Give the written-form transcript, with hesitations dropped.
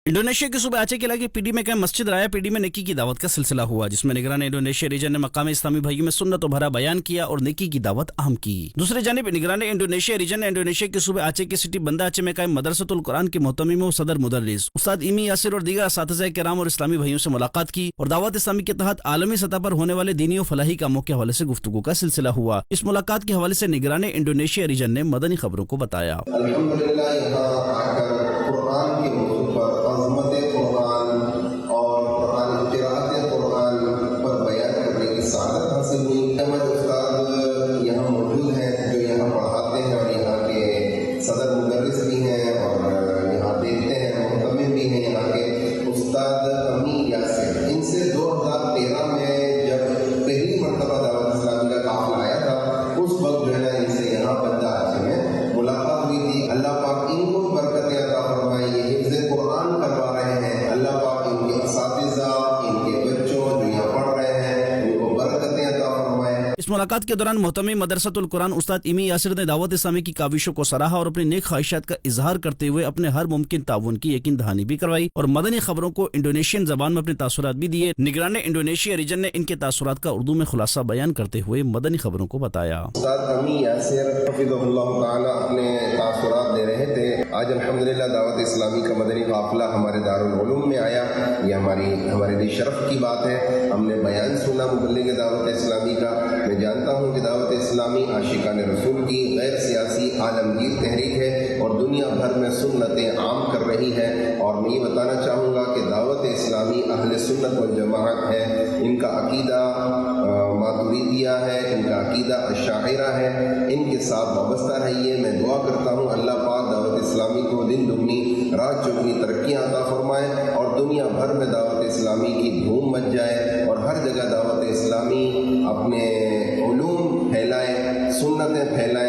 Indonesia के सूबे आचे के इलाके पीडी में कई मस्जिद राया पीडी में नेकी की दावत का सिलसिला हुआ, जिसमें निगरान इंडोनेशिया रीजन ने मकामी इस्लामी भाइयों में सुन्नत और भरा बयान किया और नेकी की दावत अहम की। दूसरी जानिब निगरान इंडोनेशिया रीजन ने इंडोनेशिया के सूबे आचे के सिटी बंदा आचे में कायम मदरसतुल कुरान के मोहतमिम व सदर मुदर्रिस उस्ताद इमी यासिर और दीगर असातिज़ा किराम और इस्लामी भाइयों से मुलाकात की और दावत इस्लामी के तहत आलमी सतह पर होने वाले दीनी और फलाही कामों के हवाले से गुफ्तगू का सिलसिला हुआ। इस मुलाकात के हवाले से निगरान इंडोनेशिया रीजन ने मदनी खबरों को बताया। यहाँ मौजूद हैं जो यहाँ पढ़ाते हैं और यहाँ के सदर मुदर्रिस भी हैं और यहाँ देखते हैं मुहतमिम भी हैं यहाँ के उस्ताद अमी यासिर। इनसे 2013 में जब पहली मरतबा दावत इस्लामी का काफिला आया था, उस वक्त जो है ना इनसे यहाँ बंदा आचे में मुलाकात हुई थी। अल्लाह पाक इनको बरकतें अता फरमाए, ये हिफ्ज़ कुरान करवा रहे हैं। अल्लाह पाक इनके असातिज़ा, इनके बच्चों जो यहाँ पढ़ रहे हैं, इनको बरकतें अता फरमाए। इस मुलाकात के दौरान मोहतमिम मदरसतुल कुरान उस्ताद इमी यासिर ने दावत इस्लामी की काविशों को सराहा और अपनी नेक ख्वाहिशात का इजहार करते हुए अपने हर मुमकिन ताउन की यकीन दहानी भी करवाई और मदनी खबरों को इंडोनेशियन जबान में अपने तासुरात भी दिए। निगरान इंडोनेशिया रीजन ने इनके तासुरात का उर्दू में खुलासा बयान करते हुए मदनी खबरों को बताया। उस्ताद अमी यासिर हफिज़हुल्लाह ताला अपने तासुरात दे रहे थे। आज अल्हम्दुलिल्लाह दावत इस्लामी का मदनी काफिला हमारे दारुल उलूम में आया। ये हमारे लिए शरफ की बात है। हमने बयान सुना मुबल्लिग दावत इस्लामी का। मैं जानता हूँ कि दावत इस्लामी आशिकान रसूल की गैर सियासी आलमगीर तहरीक है और दुनिया भर में सुन्नतें आम कर रही है। और मैं ये बताना चाहूँगा कि दावत इस्लामी अहले सुन्नत वल जमाअत है। इनका अकीदा मातुरीदिया है, इनका अकीदा अशाइरा है। इनके साथ वाबस्ता रहिए। मैं दुआ करता हूँ अल्लाह पाक दावत इस्लामी को दिन दुगनी रात चौगनी तरक्कियाँ अता फरमाए और दुनिया भर में दावत इस्लामी की धूम मच जाए और हर जगह दावत इस्लामी अपने उलूम फैलाए, सुन्नतें फैलाए।